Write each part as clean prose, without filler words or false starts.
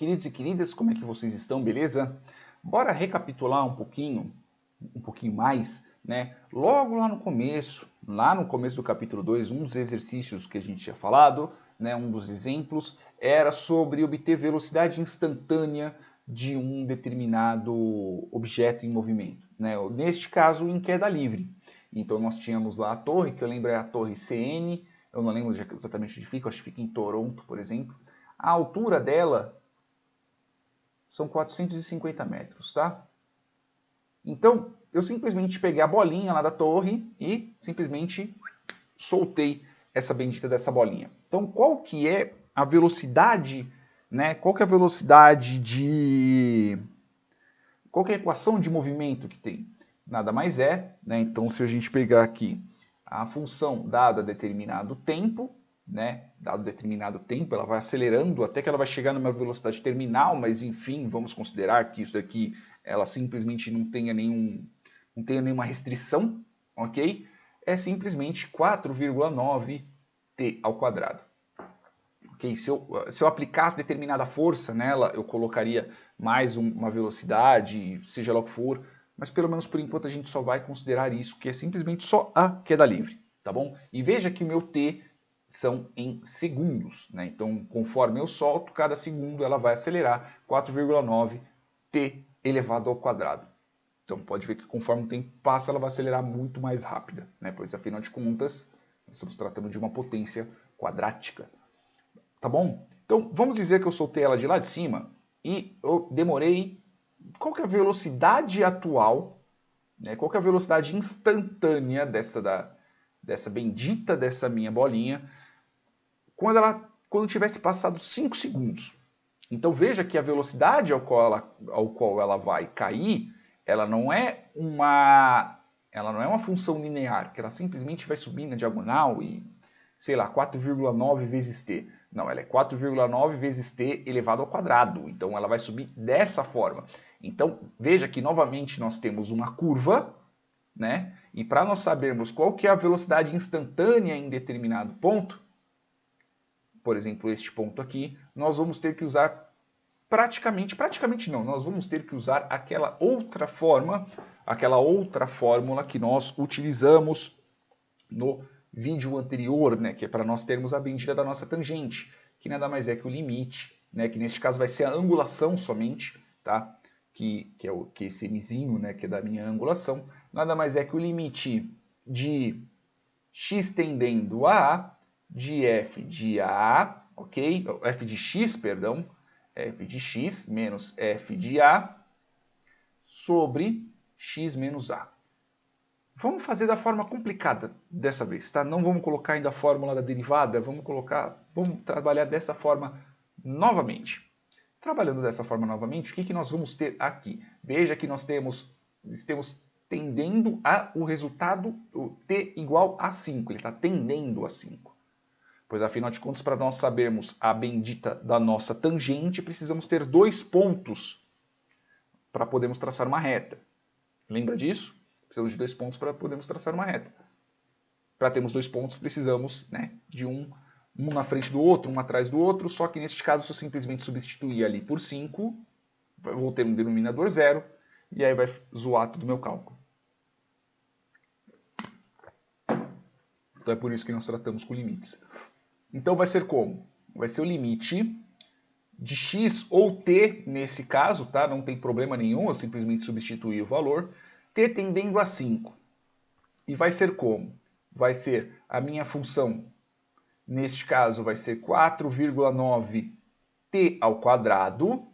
Queridos e queridas, como é que vocês estão, beleza? Bora recapitular um pouquinho mais, né? Logo lá no começo do capítulo 2, um dos exercícios que a gente tinha falado, né, um dos exemplos, era sobre obter velocidade instantânea de um determinado objeto em movimento, né? Neste caso, em queda livre. Então nós tínhamos lá a torre, que eu lembro é a torre CN, eu não lembro exatamente onde fica, acho que fica em Toronto, por exemplo. A altura dela são 450 metros, tá? Então, eu simplesmente peguei a bolinha lá da torre e simplesmente soltei essa bendita dessa bolinha. Então, qual que é a velocidade, né? Qual que é a velocidade de... Qual que é a equação de movimento que tem? Nada mais é, né? Então, se a gente pegar aqui a função dada a determinado tempo, né? Dado determinado tempo, ela vai acelerando até que ela vai chegar numa velocidade terminal, mas enfim, vamos considerar que isso daqui ela simplesmente não tenha nenhuma restrição, ok? É simplesmente 4,9 t ao quadrado. Okay? Se eu aplicasse determinada força nela, eu colocaria mais uma velocidade, seja lá o que for, mas pelo menos por enquanto a gente só vai considerar isso, que é simplesmente só a queda livre, tá bom? E veja que o meu t são em segundos, né? Então, conforme eu solto, cada segundo ela vai acelerar 4,9 t elevado ao quadrado. Então, pode ver que conforme o tempo passa, ela vai acelerar muito mais rápida, né? Pois, afinal de contas, estamos tratando de uma potência quadrática, tá bom? Então, vamos dizer que eu soltei ela de lá de cima e eu demorei... Qual que é a velocidade atual, né? Qual que é a velocidade instantânea dessa bendita dessa minha bolinha quando tivesse passado 5 segundos. Então veja que a velocidade ao qual ela vai cair, ela não é uma função linear, que ela simplesmente vai subir na diagonal e, sei lá, 4,9 vezes t. Não, ela é 4,9 vezes t elevado ao quadrado. Então ela vai subir dessa forma. Então veja que novamente nós temos uma curva, né? E para nós sabermos qual que é a velocidade instantânea em determinado ponto, por exemplo, este ponto aqui, nós vamos ter que usar praticamente não, nós vamos ter que usar aquela outra fórmula que nós utilizamos no vídeo anterior, né, que é para nós termos a bendita da nossa tangente, que nada mais é que o limite, né, que neste caso vai ser a angulação somente, tá? Que é esse mzinho, né, que é da minha angulação, nada mais é que o limite de x tendendo a A de f de A, ok? F de x, perdão, f de x menos f de A sobre x menos A. Vamos fazer da forma complicada dessa vez, tá? Não vamos colocar ainda a fórmula da derivada, vamos trabalhar dessa forma novamente. Trabalhando dessa forma novamente, o que nós vamos ter aqui? Veja que nós temos tendendo a o resultado o t igual a 5, ele está tendendo a 5. Pois afinal de contas, para nós sabermos a bendita da nossa tangente, precisamos ter 2 pontos para podermos traçar uma reta. Lembra disso? Precisamos de 2 pontos para podermos traçar uma reta. Para termos 2 pontos, precisamos, né, de um na frente do outro, um atrás do outro, só que neste caso, se eu simplesmente substituir ali por 5, vou ter um denominador zero, e aí vai zoar todo o meu cálculo. Então é por isso que nós tratamos com limites. Então vai ser como? Vai ser o limite de x ou t nesse caso, tá? Não tem problema nenhum, eu simplesmente substituir o valor. T tendendo a 5. E vai ser como? Vai ser a minha função, neste caso vai ser 4,9 t ao quadrado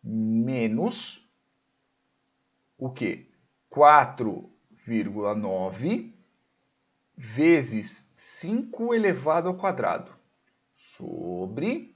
menos o quê? 4,9 vezes 5 elevado ao quadrado sobre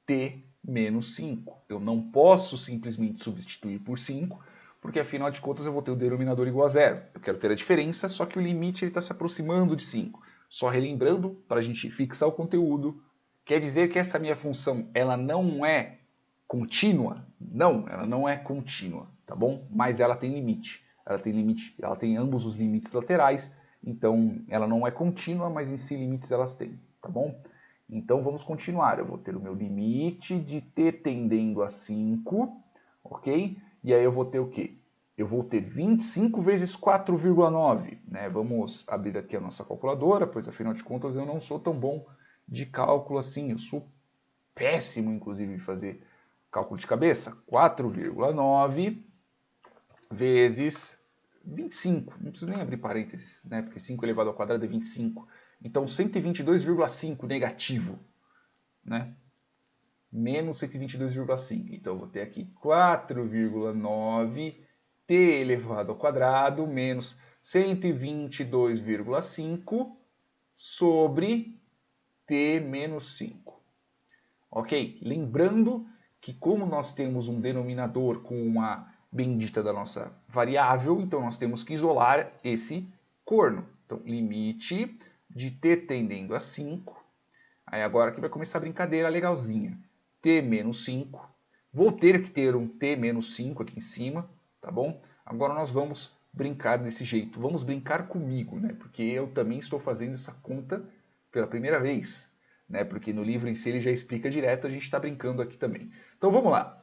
t menos 5. Eu não posso simplesmente substituir por 5, porque afinal de contas eu vou ter o denominador igual a zero. Eu quero ter a diferença, só que o limite está se aproximando de 5. Só relembrando, para a gente fixar o conteúdo, quer dizer que essa minha função ela não é contínua? Não, ela não é contínua, tá bom? Mas ela tem limite. Ela tem ambos os limites laterais, então ela não é contínua, mas em si limites elas têm, tá bom? Então vamos continuar. Eu vou ter o meu limite de t tendendo a 5, ok? E aí eu vou ter o quê? Eu vou ter 25 vezes 4,9. Né? Vamos abrir aqui a nossa calculadora, pois afinal de contas eu não sou tão bom de cálculo assim. Eu sou péssimo, inclusive, em fazer cálculo de cabeça. 4,9 vezes 25. Não preciso nem abrir parênteses, né? Porque 5 elevado ao quadrado é 25. Então 122,5 negativo, né? Menos 122,5. Então eu vou ter aqui 4,9 t elevado ao quadrado menos 122,5 sobre t menos 5. Ok? Lembrando que como nós temos um denominador com uma bendita da nossa variável, então nós temos que isolar esse corno. Então, limite de t tendendo a 5. Aí agora que vai começar a brincadeira legalzinha. T menos 5. Vou ter que ter um t menos 5 aqui em cima, tá bom? Agora nós vamos brincar desse jeito. Vamos brincar comigo, né? Porque eu também estou fazendo essa conta pela primeira vez. Né? Porque no livro em si ele já explica direto, a gente está brincando aqui também. Então vamos lá.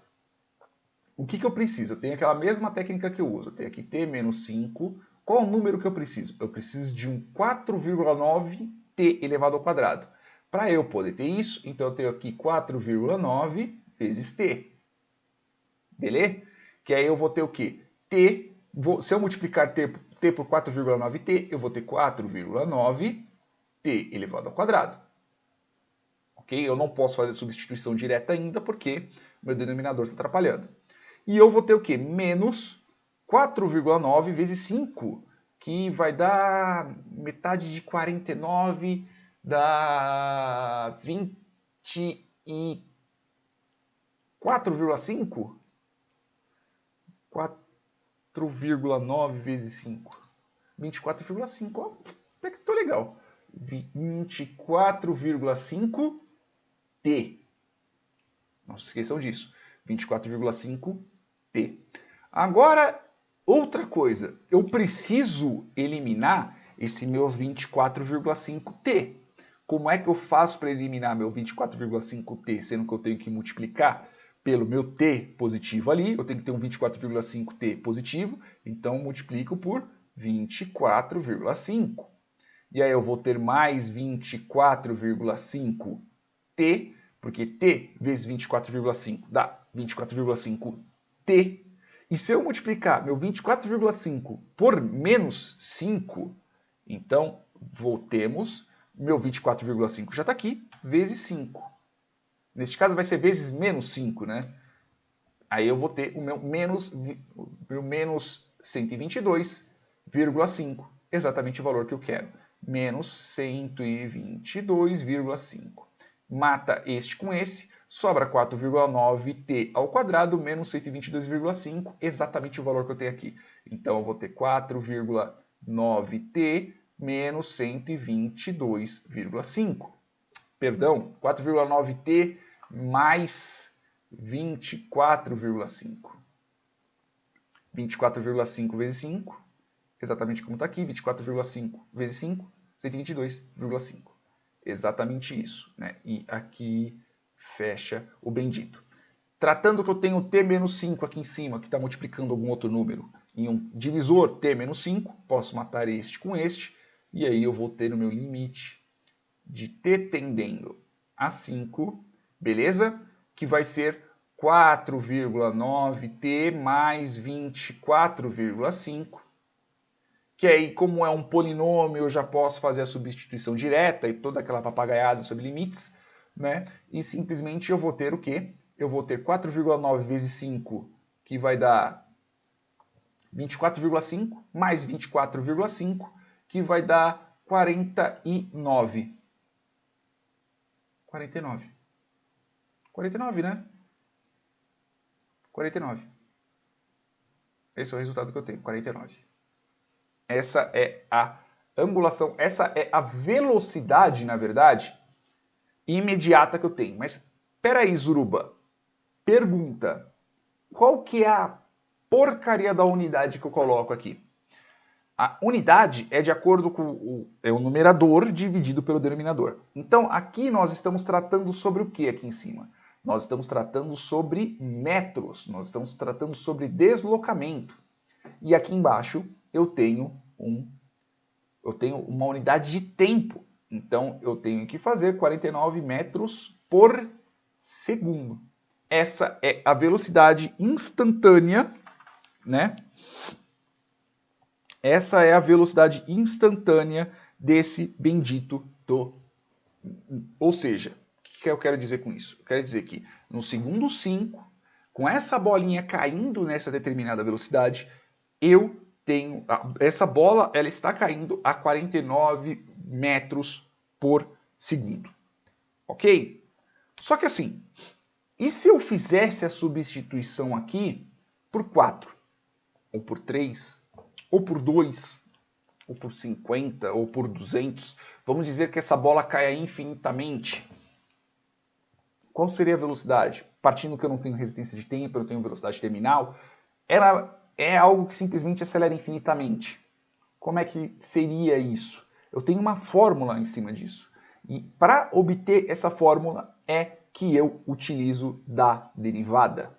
O que eu preciso? Eu tenho aquela mesma técnica que eu uso. Eu tenho aqui t menos 5. Qual o número que eu preciso? Eu preciso de um 4,9t elevado ao quadrado. Para eu poder ter isso, então eu tenho aqui 4,9 vezes t. Beleza? Que aí eu vou ter o quê? T, se eu multiplicar t por 4,9t, eu vou ter 4,9t elevado ao quadrado. Ok? Eu não posso fazer substituição direta ainda porque meu denominador está atrapalhando. E eu vou ter o quê? Menos 4,9 vezes 5, que vai dar metade de 49, dá 24,5? 4,9 vezes 5. 24,5, até que tô legal. 24,5 T. Não se esqueçam disso. 24,5 T. Agora, outra coisa. Eu preciso eliminar esse meus 24,5 T. Como é que eu faço para eliminar meu 24,5 T, sendo que eu tenho que multiplicar pelo meu T positivo ali? Eu tenho que ter um 24,5 T positivo, então multiplico por 24,5. E aí eu vou ter mais 24,5 T, porque T vezes 24,5 dá 24,5 T. E se eu multiplicar meu 24,5 por menos 5, então voltemos, meu 24,5 já está aqui, vezes 5. Neste caso vai ser vezes menos 5, né? Aí eu vou ter o meu menos 122,5, exatamente o valor que eu quero. Menos 122,5. Mata este com esse, sobra 4,9t ao quadrado menos 122,5, exatamente o valor que eu tenho aqui. Então eu vou ter 4,9t menos 122,5. Perdão, 4,9t mais 24,5. 24,5 vezes 5, exatamente como está aqui, 24,5 vezes 5, 122,5. Exatamente isso, né? E aqui fecha o bendito. Tratando que eu tenho t menos 5 aqui em cima, que está multiplicando algum outro número, em um divisor t menos 5, posso matar este com este, e aí eu vou ter o meu limite de t tendendo a 5, beleza? Que vai ser 4,9t mais 24,5. Que aí, como é um polinômio, eu já posso fazer a substituição direta e toda aquela papagaiada sobre limites, né? E simplesmente eu vou ter o quê? Eu vou ter 4,9 vezes 5, que vai dar 24,5, mais 24,5, que vai dar 49. 49. 49, né? 49. Esse é o resultado que eu tenho, 49. Essa é a angulação, essa é a velocidade, na verdade, imediata que eu tenho. Mas, peraí, Zuruba, pergunta, qual que é a porcaria da unidade que eu coloco aqui? A unidade é de acordo com o numerador dividido pelo denominador. Então, aqui nós estamos tratando sobre o que aqui em cima? Nós estamos tratando sobre metros, nós estamos tratando sobre deslocamento. E aqui embaixo eu tenho uma unidade de tempo. Então, eu tenho que fazer 49 metros por segundo. Essa é a velocidade instantânea, né? Essa é a velocidade instantânea desse bendito do... Ou seja, o que eu quero dizer com isso? Eu quero dizer que no segundo 5, com essa bolinha caindo nessa determinada velocidade, eu tenho... Essa bola ela está caindo a 49 metros por segundo. Ok? Só que assim, e se eu fizesse a substituição aqui por 4, ou por 3, ou por 2, ou por 50, ou por 200, vamos dizer que essa bola caia infinitamente. Qual seria a velocidade? Partindo que eu não tenho resistência de tempo, eu não tenho velocidade terminal, é algo que simplesmente acelera infinitamente. Como é que seria isso? Eu tenho uma fórmula em cima disso. E para obter essa fórmula é que eu utilizo da derivada.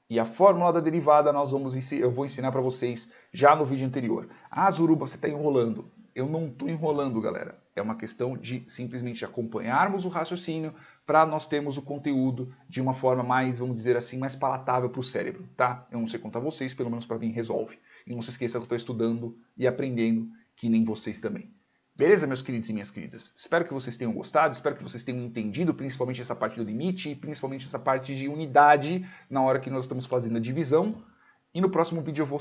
E a fórmula da derivada eu vou ensinar para vocês já no vídeo anterior. Ah, Zuruba, você está enrolando. Eu não estou enrolando, galera. É uma questão de simplesmente acompanharmos o raciocínio para nós termos o conteúdo de uma forma mais, vamos dizer assim, mais palatável para o cérebro, tá? Eu não sei quanto a vocês, pelo menos para mim resolve. E não se esqueça que eu estou estudando e aprendendo, que nem vocês também. Beleza, meus queridos e minhas queridas? Espero que vocês tenham gostado, espero que vocês tenham entendido, principalmente essa parte do limite e principalmente essa parte de unidade na hora que nós estamos fazendo a divisão. E no próximo vídeo eu vou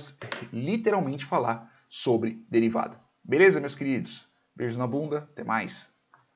literalmente falar sobre derivada. Beleza, meus queridos? Beijos na bunda, até mais!